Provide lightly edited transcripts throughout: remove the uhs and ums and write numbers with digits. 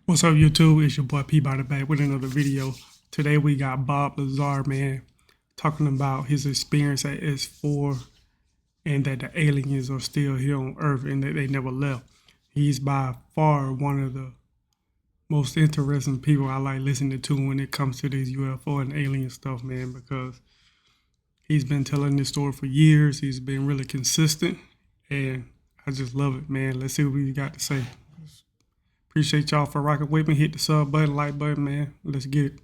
What's up, YouTube? It's your boy Peabody back with another video. Today we got Bob LAZAR, man, talking about his experience at S4 and that the aliens are still here on Earth and that they never left. He's by far one of the most interesting people I like listening to when it comes to this UFO and alien stuff, man, because he's been telling this story for years. He's been really consistent, and I just love it, man. Let's see what we got to say. Appreciate y'all for rocking with me. Hit the sub button, like button, man. Let's get it.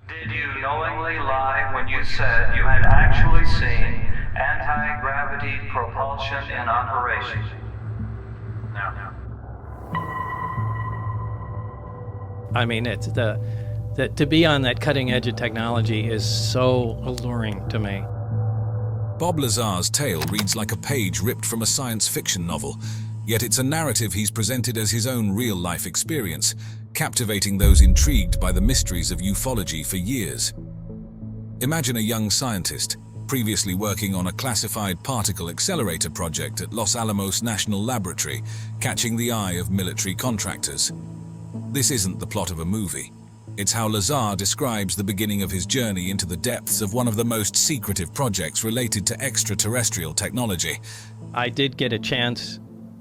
Did you knowingly lie when you said you had actually seen anti-gravity propulsion in operation? No. I mean, it's to be on that cutting edge of technology is so alluring to me. Bob Lazar's tale reads like a page ripped from a science fiction novel, yet it's a narrative he's presented as his own real-life experience, captivating those intrigued by the mysteries of ufology for years. Imagine a young scientist, previously working on a classified particle accelerator project at Los Alamos National Laboratory, catching the eye of military contractors. This isn't the plot of a movie. It's how LAZAR describes the beginning of his journey into the depths of one of the most secretive projects related to extraterrestrial technology. I did get a chance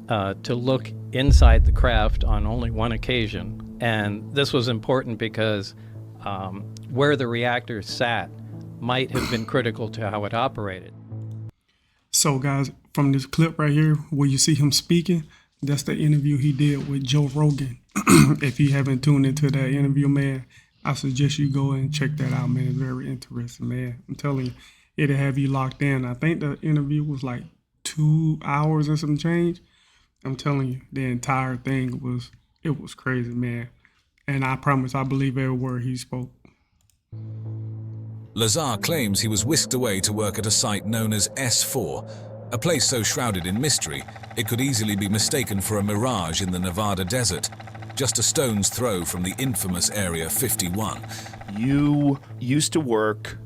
to look inside the craft on only one occasion, and this was important because where the reactor sat might have been critical to how it operated. So guys, from this clip right here where you see him speaking, that's the interview he did with Joe Rogan. If you haven't tuned into that interview, man, I suggest you go and check that out, man. It's very interesting, man. I'm telling you, it'll have you locked in. I think the interview was like 2 hours and some change. I'm telling you, the entire thing was crazy, man. And I promise I believe every word he spoke. LAZAR claims he was whisked away to work at a site known as S4, a place so shrouded in mystery it could easily be mistaken for a mirage in the Nevada desert, just a stone's throw from the infamous Area 51. You used to work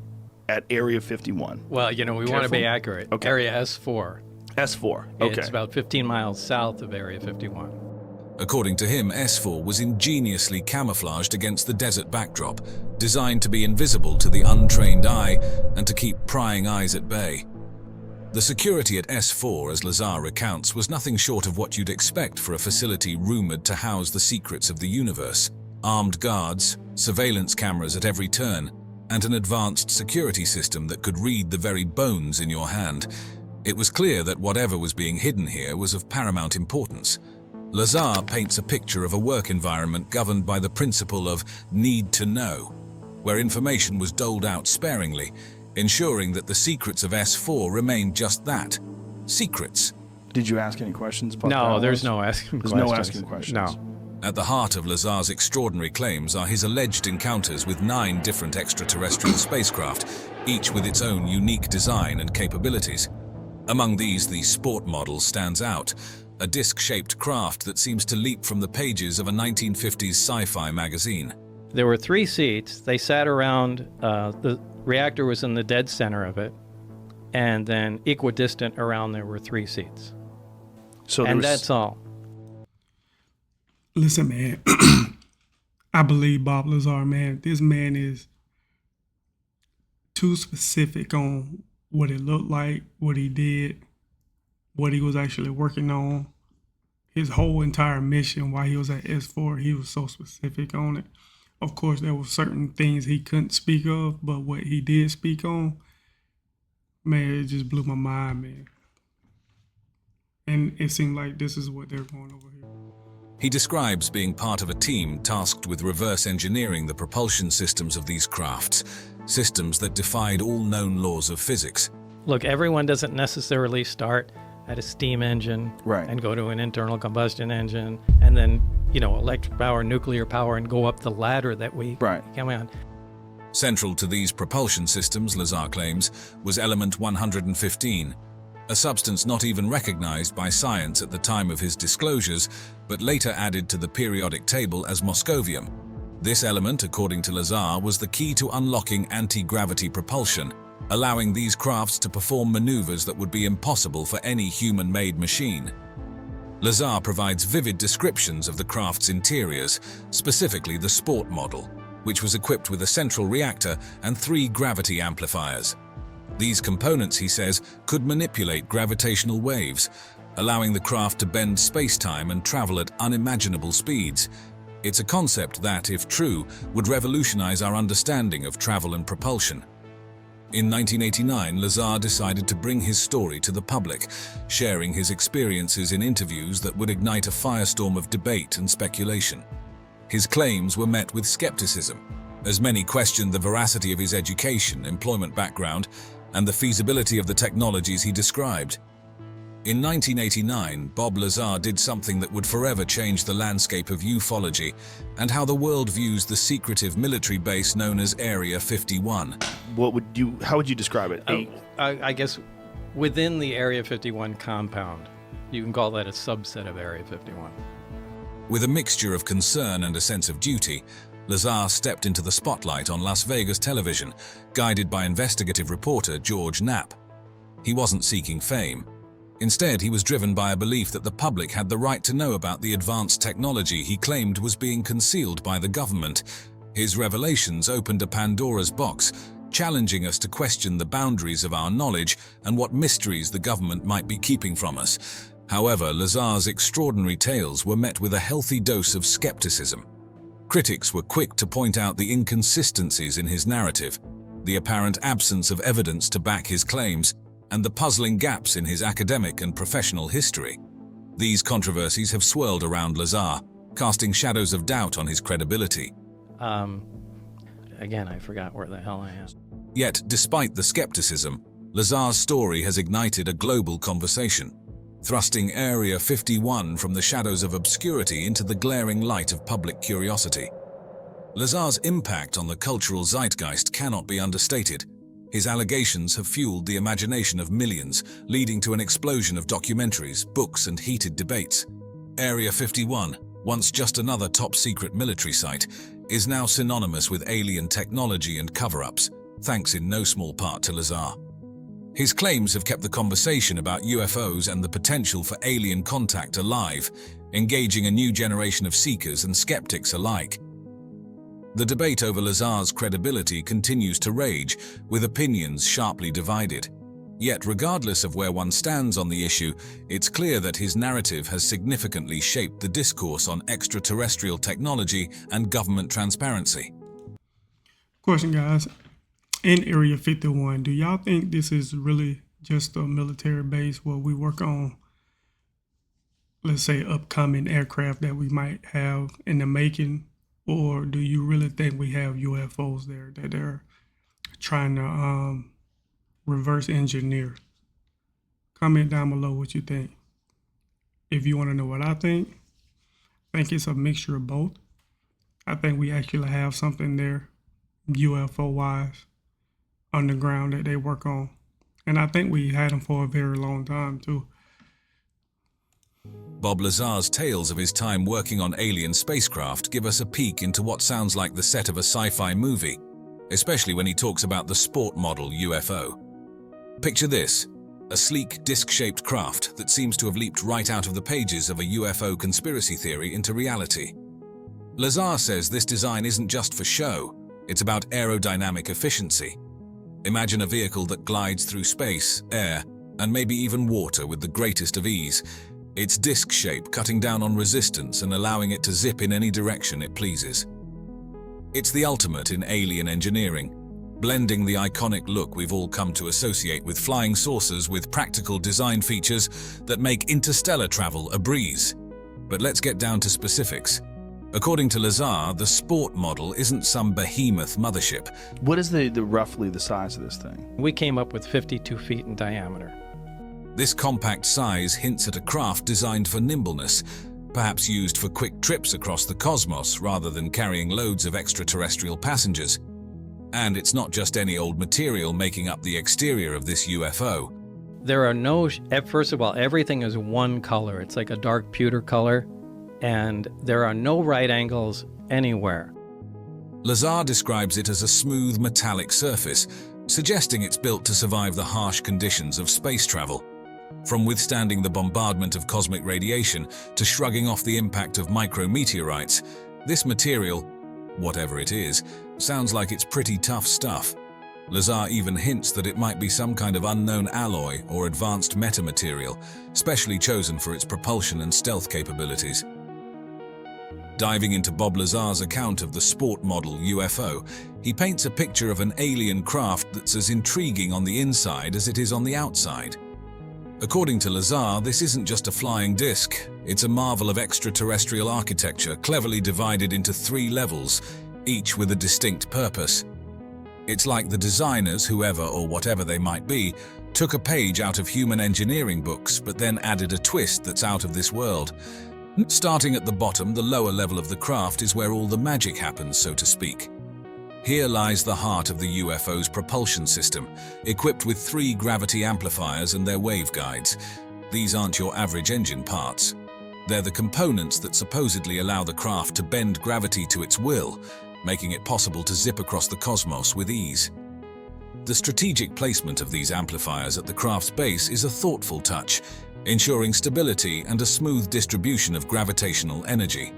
at Area 51. Well, you know, we want to be accurate. Okay. Area S4. S4, okay. It's about 15 miles south of Area 51. According to him, S4 was ingeniously camouflaged against the desert backdrop, designed to be invisible to the untrained eye and to keep prying eyes at bay. The security at S4, as LAZAR recounts, was nothing short of what you'd expect for a facility rumored to house the secrets of the universe. Armed guards, surveillance cameras at every turn, and an advanced security system that could read the very bones in your hand. It was clear that whatever was being hidden here was of paramount importance. LAZAR paints a picture of a work environment governed by the principle of need to know, where information was doled out sparingly, ensuring that the secrets of S4 remained just that, secrets. Did you ask any questions about that? No, there's no asking questions. There's no asking questions. No. At the heart of LAZAR's extraordinary claims are his alleged encounters with 9 different extraterrestrial spacecraft, each with its own unique design and capabilities. Among these, the Sport model stands out, a disc-shaped craft that seems to leap from the pages of a 1950s sci-fi magazine. There were 3 seats. They sat around, the reactor was in the dead center of it, and then equidistant around there were 3 seats. So and that's all. Listen, man, I believe Bob LAZAR, man. This man is too specific on what it looked like, what he did, what he was actually working on. His whole entire mission while he was at S4, he was so specific on it. Of course, there were certain things he couldn't speak of, but what he did speak on, man, it just blew my mind, man. And it seemed like this is what they're going over here. He describes being part of a team tasked with reverse engineering the propulsion systems of these crafts, systems that defied all known laws of physics. Look, everyone doesn't necessarily start at a steam engine and go to an internal combustion engine and then, you know, electric power, nuclear power, and go up the ladder that we come on. Central to these propulsion systems, LAZAR claims, was element 115, a substance not even recognized by science at the time of his disclosures, but later added to the periodic table as moscovium. This element, according to LAZAR, was the key to unlocking anti-gravity propulsion, allowing these crafts to perform maneuvers that would be impossible for any human-made machine. LAZAR provides vivid descriptions of the craft's interiors, specifically the sport model, which was equipped with a central reactor and 3 gravity amplifiers. These components, he says, could manipulate gravitational waves, allowing the craft to bend space-time and travel at unimaginable speeds. It's a concept that, if true, would revolutionize our understanding of travel and propulsion. In 1989, LAZAR decided to bring his story to the public, sharing his experiences in interviews that would ignite a firestorm of debate and speculation. His claims were met with skepticism, as many questioned the veracity of his education, employment background, and the feasibility of the technologies he described. In 1989, Bob LAZAR did something that would forever change the landscape of ufology and how the world views the secretive military base known as Area 51. How would you describe it? I guess within the Area 51 compound, you can call that a subset of Area 51. With a mixture of concern and a sense of duty, LAZAR stepped into the spotlight on Las Vegas television, guided by investigative reporter George Knapp. He wasn't seeking fame. Instead, he was driven by a belief that the public had the right to know about the advanced technology he claimed was being concealed by the government. His revelations opened a Pandora's box, challenging us to question the boundaries of our knowledge and what mysteries the government might be keeping from us. However, LAZAR's extraordinary tales were met with a healthy dose of skepticism. Critics were quick to point out the inconsistencies in his narrative, the apparent absence of evidence to back his claims, and the puzzling gaps in his academic and professional history. These controversies have swirled around LAZAR, casting shadows of doubt on his credibility. Again, I forgot where the hell I am. Yet, despite the skepticism, LAZAR's story has ignited a global conversation, thrusting Area 51 from the shadows of obscurity into the glaring light of public curiosity. LAZAR's impact on the cultural zeitgeist cannot be understated. His allegations have fueled the imagination of millions, leading to an explosion of documentaries, books, and heated debates. Area 51, once just another top-secret military site, is now synonymous with alien technology and cover-ups, thanks in no small part to LAZAR. His claims have kept the conversation about UFOs and the potential for alien contact alive, engaging a new generation of seekers and skeptics alike. The debate over LAZAR's credibility continues to rage, with opinions sharply divided. Yet, regardless of where one stands on the issue, it's clear that his narrative has significantly shaped the discourse on extraterrestrial technology and government transparency. Question, guys. In Area 51, do y'all think this is really just a military base where we work on, let's say, upcoming aircraft that we might have in the making? Or do you really think we have UFOs there that they're trying to reverse engineer? Comment down below what you think. If you want to know what I think it's a mixture of both. I think we actually have something there, UFO-wise, underground that they work on. And I think we had them for a very long time, too. Bob LAZAR's tales of his time working on alien spacecraft give us a peek into what sounds like the set of a sci-fi movie, especially when he talks about the sport model UFO. Picture this, a sleek, disc-shaped craft that seems to have leaped right out of the pages of a UFO conspiracy theory into reality. LAZAR says this design isn't just for show, it's about aerodynamic efficiency. Imagine a vehicle that glides through space, air, and maybe even water with the greatest of ease. Its disc shape cutting down on resistance and allowing it to zip in any direction it pleases. It's the ultimate in alien engineering, blending the iconic look we've all come to associate with flying saucers with practical design features that make interstellar travel a breeze. But let's get down to specifics. According to LAZAR, the sport model isn't some behemoth mothership. What is roughly the size of this thing? We came up with 52 feet in diameter. This compact size hints at a craft designed for nimbleness, perhaps used for quick trips across the cosmos rather than carrying loads of extraterrestrial passengers. And it's not just any old material making up the exterior of this UFO. There are no, first of all, everything is one color. It's like a dark pewter color, and there are no right angles anywhere. LAZAR describes it as a smooth metallic surface, suggesting it's built to survive the harsh conditions of space travel. From withstanding the bombardment of cosmic radiation to shrugging off the impact of micrometeorites, this material, whatever it is, sounds like it's pretty tough stuff. LAZAR even hints that it might be some kind of unknown alloy or advanced metamaterial, specially chosen for its propulsion and stealth capabilities. Diving into Bob Lazar's account of the sport model UFO, he paints a picture of an alien craft that's as intriguing on the inside as it is on the outside. According to LAZAR, this isn't just a flying disc, it's a marvel of extraterrestrial architecture cleverly divided into 3 levels, each with a distinct purpose. It's like the designers, whoever or whatever they might be, took a page out of human engineering books but then added a twist that's out of this world. Starting at the bottom, the lower level of the craft is where all the magic happens, so to speak. Here lies the heart of the UFO's propulsion system, equipped with 3 gravity amplifiers and their waveguides. These aren't your average engine parts. They're the components that supposedly allow the craft to bend gravity to its will, making it possible to zip across the cosmos with ease. The strategic placement of these amplifiers at the craft's base is a thoughtful touch, ensuring stability and a smooth distribution of gravitational energy.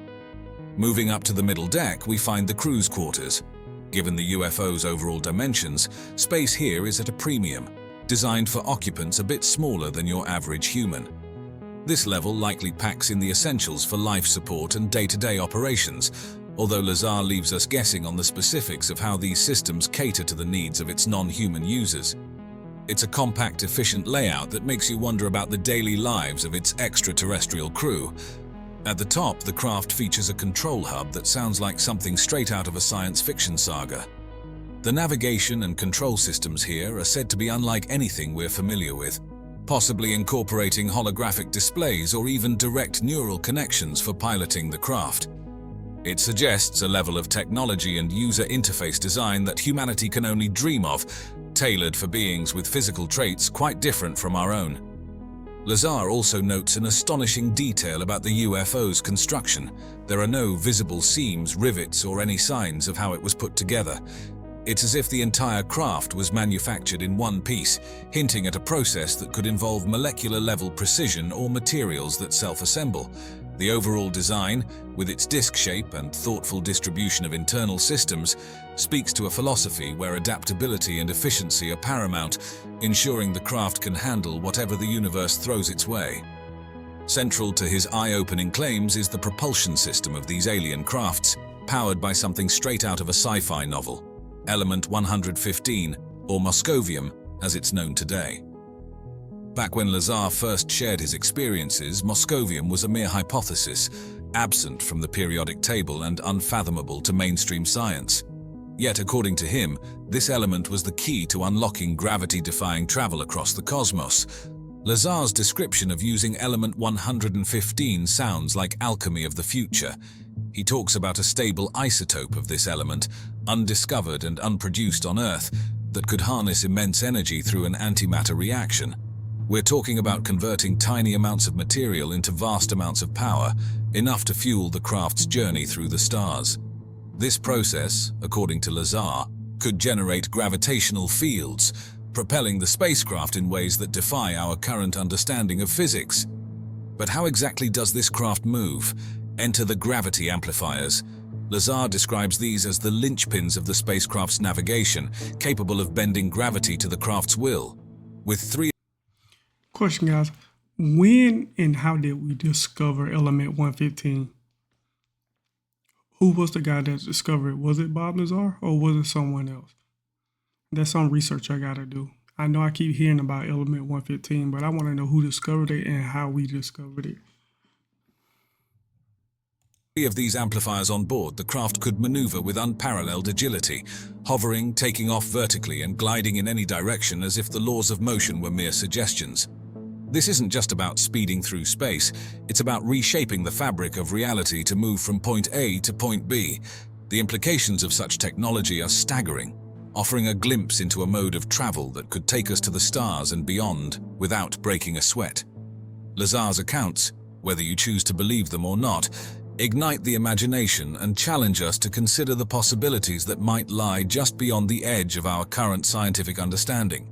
Moving up to the middle deck, we find the crew's quarters. Given the UFO's overall dimensions, space here is at a premium, designed for occupants a bit smaller than your average human. This level likely packs in the essentials for life support and day-to-day operations, although LAZAR leaves us guessing on the specifics of how these systems cater to the needs of its non-human users. It's a compact, efficient layout that makes you wonder about the daily lives of its extraterrestrial crew. At the top, the craft features a control hub that sounds like something straight out of a science fiction saga. The navigation and control systems here are said to be unlike anything we're familiar with, possibly incorporating holographic displays or even direct neural connections for piloting the craft. It suggests a level of technology and user interface design that humanity can only dream of, tailored for beings with physical traits quite different from our own. LAZAR also notes an astonishing detail about the UFO's construction. There are no visible seams, rivets, or any signs of how it was put together. It's as if the entire craft was manufactured in one piece, hinting at a process that could involve molecular-level precision or materials that self-assemble. The overall design, with its disc shape and thoughtful distribution of internal systems, speaks to a philosophy where adaptability and efficiency are paramount, ensuring the craft can handle whatever the universe throws its way. Central to his eye-opening claims is the propulsion system of these alien crafts, powered by something straight out of a sci-fi novel, Element 115, or Moscovium, as it's known today. Back when LAZAR first shared his experiences, Moscovium was a mere hypothesis, absent from the periodic table and unfathomable to mainstream science. Yet, according to him, this element was the key to unlocking gravity-defying travel across the cosmos. LAZAR's description of using Element 115 sounds like alchemy of the future. He talks about a stable isotope of this element, undiscovered and unproduced on Earth, that could harness immense energy through an antimatter reaction. We're talking about converting tiny amounts of material into vast amounts of power, enough to fuel the craft's journey through the stars. This process, according to LAZAR, could generate gravitational fields, propelling the spacecraft in ways that defy our current understanding of physics. But how exactly does this craft move? Enter the gravity amplifiers. LAZAR describes these as the linchpins of the spacecraft's navigation, capable of bending gravity to the craft's will. With 3 Question, guys. When and how did we discover Element 115? Who was the guy that discovered it? Was it Bob Lazar or was it someone else? That's some research I gotta do. I know I keep hearing about Element 115, but I want to know who discovered it and how we discovered it. of these amplifiers on board, the craft could maneuver with unparalleled agility, hovering, taking off vertically and gliding in any direction as if the laws of motion were mere suggestions. This isn't just about speeding through space, it's about reshaping the fabric of reality to move from point A to point B. The implications of such technology are staggering, offering a glimpse into a mode of travel that could take us to the stars and beyond without breaking a sweat. LAZAR's accounts, whether you choose to believe them or not, ignite the imagination and challenge us to consider the possibilities that might lie just beyond the edge of our current scientific understanding.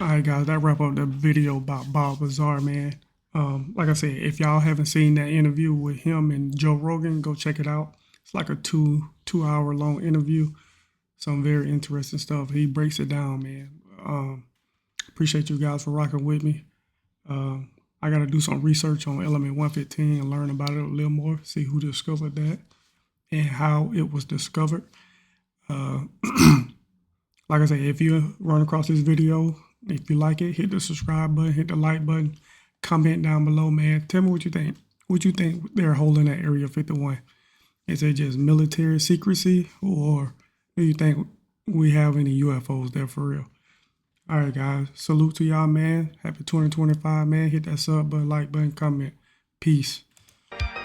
All right, guys, that wrap up the video about Bob Lazar, man. Like I said, if y'all haven't seen that interview with him and Joe Rogan, go check it out. It's like a two-hour long interview. Some very interesting stuff. He breaks it down, man. Appreciate you guys for rocking with me. I got to do some research on element 115 and learn about it a little more, see who discovered that and how it was discovered. Like I said, if you run across this video, if you like it, hit the subscribe button, hit the like button, comment down below, man. Tell me what you think. What you think they're holding at Area 51? Is it just military secrecy, or do you think we have any UFOs there for real? All right, guys. Salute to y'all, man. Happy 2025, man. Hit that sub button, like button, comment. Peace.